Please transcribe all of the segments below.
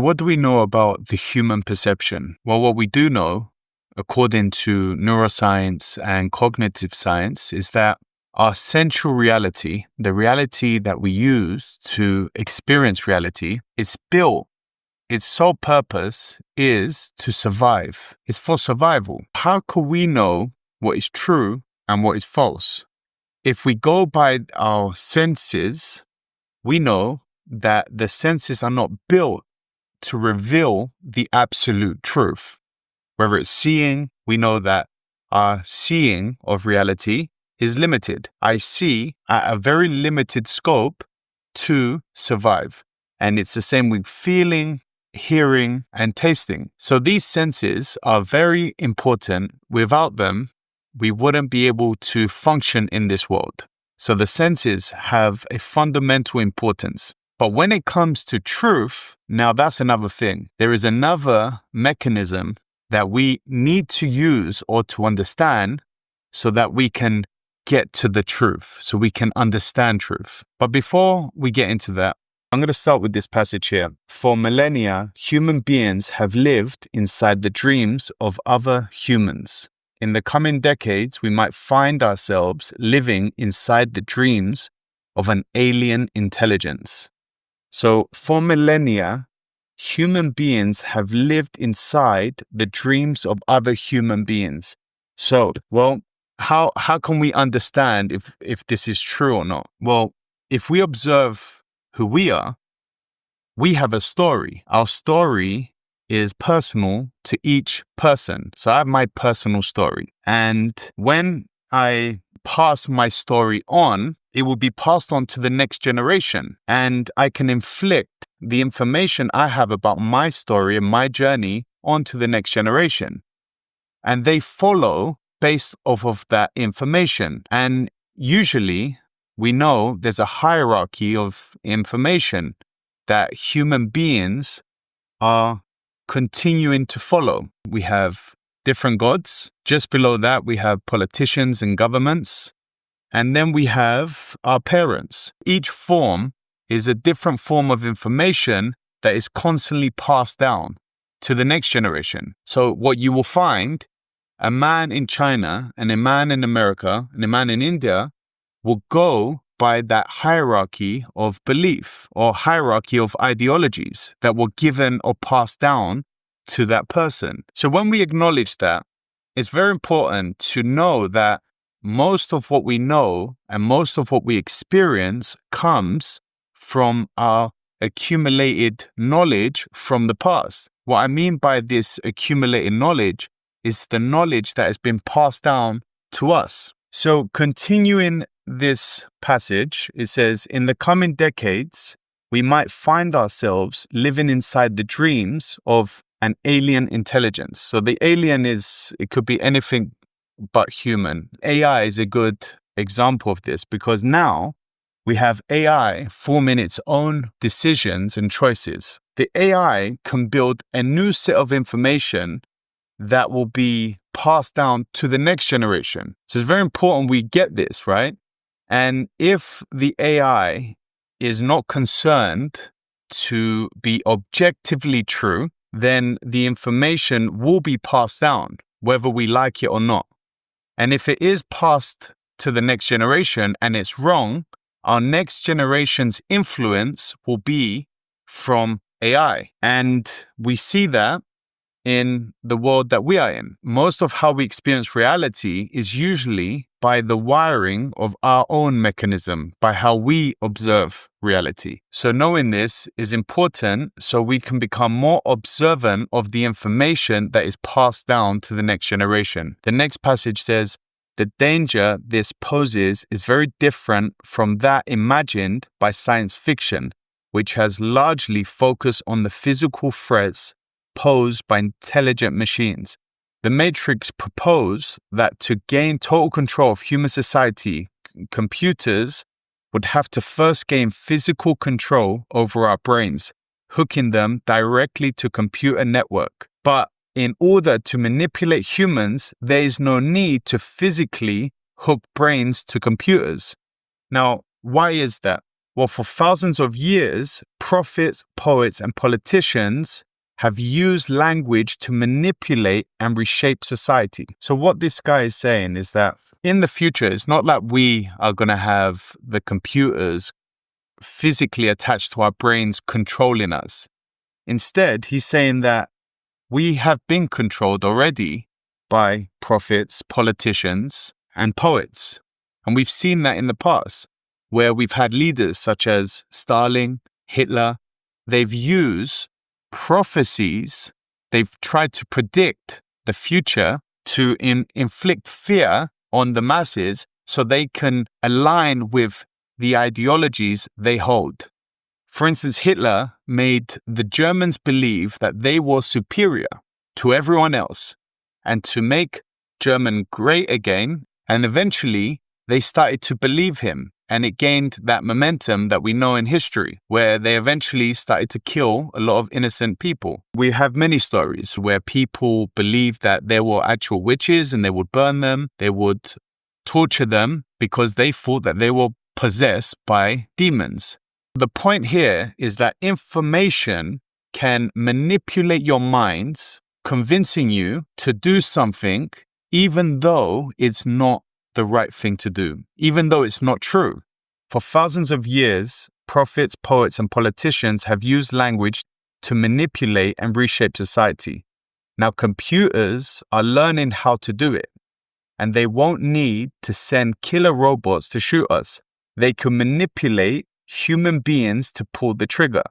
What do we know about the human perception? Well, what we do know, according to neuroscience and cognitive science, is that our central reality, the reality that we use to experience reality, is built. Its sole purpose is to survive. It's for survival. How can we know what is true and what is false? If we go by our senses, we know that the senses are not built to reveal the absolute truth. Whether it's seeing, we know that our seeing of reality is limited. I see at a very limited scope to survive. And it's the same with feeling, hearing, and tasting. So these senses are very important. Without them, we wouldn't be able to function in this world. So the senses have a fundamental importance. But when it comes to truth, now that's another thing. There is another mechanism that we need to use or to understand so that we can get to the truth, so we can understand truth. But before we get into that, I'm going to start with this passage here. For millennia, human beings have lived inside the dreams of other humans. In the coming decades, we might find ourselves living inside the dreams of an alien intelligence. So for millennia, human beings have lived inside the dreams of other human beings. So, well, how can we understand if this is true or not? Well, if we observe who we are, we have a story. Our story is personal to each person. So I have my personal story. And when I pass my story on, it will be passed on to the next generation. And I can inflict the information I have about my story and my journey onto the next generation. And they follow based off of that information. And usually we know there's a hierarchy of information that human beings are continuing to follow. We have different gods. Just below that, we have politicians and governments. And then we have our parents. Each form is a different form of information that is constantly passed down to the next generation. So what you will find, a man in China and a man in America and a man in India will go by that hierarchy of belief or hierarchy of ideologies that were given or passed down to that person. So when we acknowledge that, it's very important to know that most of what we know and most of what we experience comes from our accumulated knowledge from the past. What I mean by this accumulated knowledge is the knowledge that has been passed down to us. So continuing this passage, it says, in the coming decades, we might find ourselves living inside the dreams of an alien intelligence. So the alien it could be anything but human. AI is a good example of this because now we have AI forming its own decisions and choices. The AI can build a new set of information that will be passed down to the next generation. So it's very important we get this, right? And if the AI is not concerned to be objectively true, then the information will be passed down, whether we like it or not. And if it is passed to the next generation and it's wrong, our next generation's influence will be from AI. And we see that in the world that we are in. Most of how we experience reality is usually by the wiring of our own mechanism, by how we observe reality. So knowing this is important so we can become more observant of the information that is passed down to the next generation. The next passage says, the danger this poses is very different from that imagined by science fiction, which has largely focused on the physical threats posed by intelligent machines. The Matrix proposed that to gain total control of human society, computers would have to first gain physical control over our brains, hooking them directly to computer network. But in order to manipulate humans, there is no need to physically hook brains to computers. Now, why is that? Well, for thousands of years, prophets, poets, and politicians have used language to manipulate and reshape society. So what this guy is saying is that in the future, it's not that we are going to have the computers physically attached to our brains controlling us. Instead, he's saying that we have been controlled already by prophets, politicians, and poets. And we've seen that in the past, where we've had leaders such as Stalin, Hitler. They've used prophecies, they've tried to predict the future to inflict fear on the masses so they can align with the ideologies they hold. For instance, Hitler made the Germans believe that they were superior to everyone else and to make Germany great again. And eventually they started to believe him, and it gained that momentum that we know in history, where they eventually started to kill a lot of innocent people. We have many stories where people believed that there were actual witches and they would burn them, they would torture them because they thought that they were possessed by demons. The point here is that information can manipulate your minds, convincing you to do something even though it's not the right thing to do, even though it's not true. For thousands of years, prophets, poets, and politicians have used language to manipulate and reshape society. Now, computers are learning how to do it, and they won't need to send killer robots to shoot us. They can manipulate human beings to pull the trigger.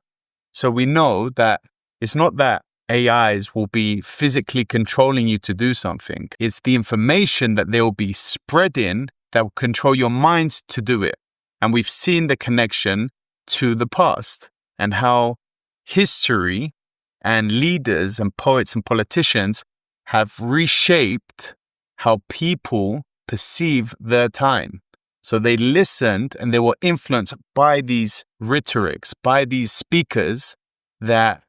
So we know that it's not that AIs will be physically controlling you to do something. It's the information that they will be spreading that will control your minds to do it. And we've seen the connection to the past and how history and leaders and poets and politicians have reshaped how people perceive their time. So they listened and they were influenced by these rhetorics, by these speakers that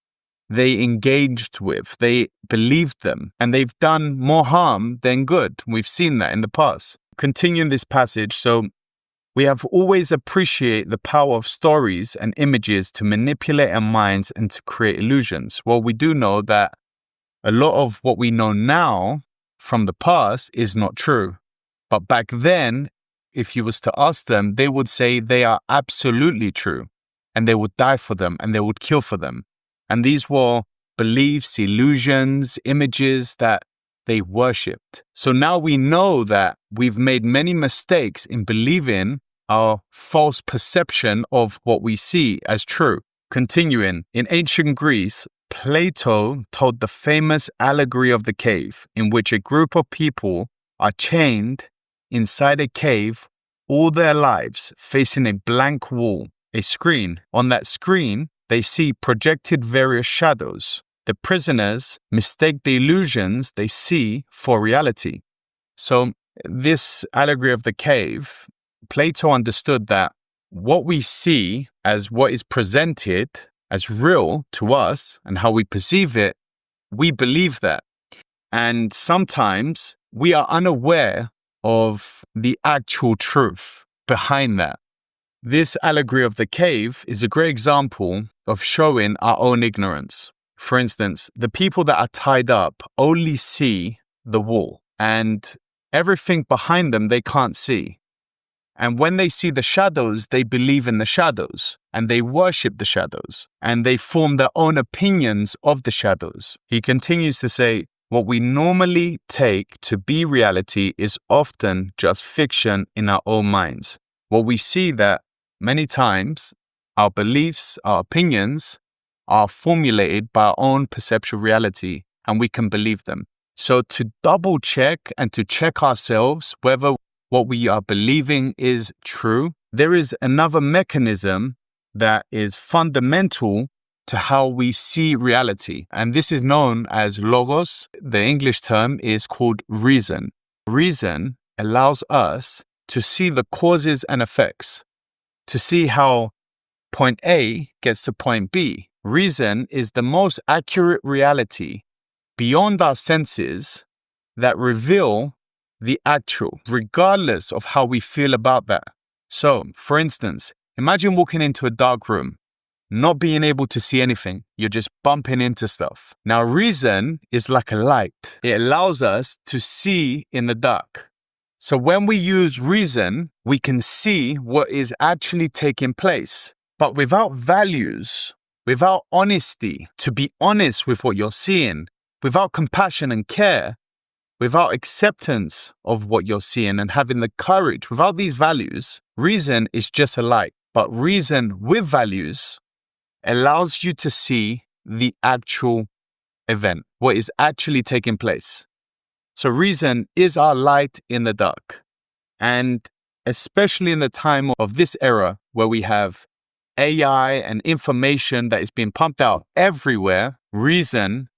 they engaged with. They believed them, and they've done more harm than good. We've seen that in the past. Continuing this passage, so we have always appreciated the power of stories and images to manipulate our minds and to create illusions. Well, we do know that a lot of what we know now from the past is not true. But back then, if you was to ask them, they would say they are absolutely true, and they would die for them and they would kill for them. And these were beliefs, illusions, images that they worshipped. So now we know that we've made many mistakes in believing our false perception of what we see as true. Continuing, in ancient Greece, Plato told the famous allegory of the cave, in which a group of people are chained inside a cave all their lives, facing a blank wall, a screen. On that screen, they see projected various shadows. The prisoners mistake the illusions they see for reality. So this allegory of the cave, Plato understood that what we see as what is presented as real to us and how we perceive it, we believe that. And sometimes we are unaware of the actual truth behind that. This allegory of the cave is a great example of showing our own ignorance. For instance, the people that are tied up only see the wall, and everything behind them they can't see. And when they see the shadows, they believe in the shadows, and they worship the shadows, and they form their own opinions of the shadows. He continues to say, what we normally take to be reality is often just fiction in our own minds. What we see that many times our beliefs, our opinions are formulated by our own perceptual reality, and we can believe them. So to double check and to check ourselves whether what we are believing is true, there is another mechanism that is fundamental to how we see reality. And this is known as logos. The English term is called reason. Reason allows us to see the causes and effects, to see how point A gets to point B. Reason is the most accurate reality beyond our senses that reveal the actual, regardless of how we feel about that. So, for instance, Imagine walking into a dark room, not being able to see anything. You're just bumping into stuff. Now, reason is like a light. It allows us to see in the dark. So when we use reason, we can see what is actually taking place. But without values, without honesty, to be honest with what you're seeing, without compassion and care, without acceptance of what you're seeing and having the courage, without these values, reason is just a light. But reason with values allows you to see the actual event, what is actually taking place. So reason is our light in the dark. And especially in the time of this era where we have AI and information that is being pumped out everywhere, reason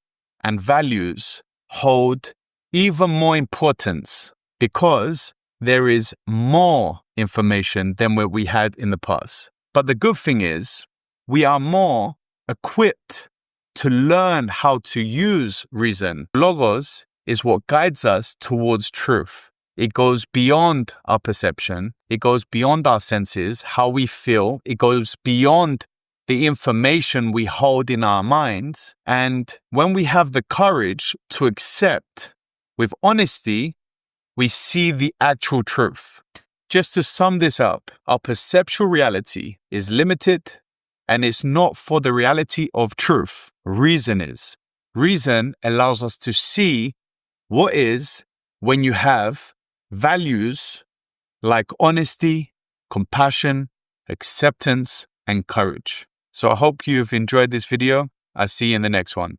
and values hold even more importance because there is more information than what we had in the past. But the good thing is we are more equipped to learn how to use reason. Logos is what guides us towards truth. It goes beyond our perception. It goes beyond our senses, how we feel. It goes beyond the information we hold in our minds. And when we have the courage to accept with honesty, we see the actual truth. Just to sum this up, our perceptual reality is limited and it's not for the reality of truth. Reason is. Reason allows us to see what is when you have values like honesty, compassion, acceptance, and courage. So I hope you've enjoyed this video. I'll see you in the next one.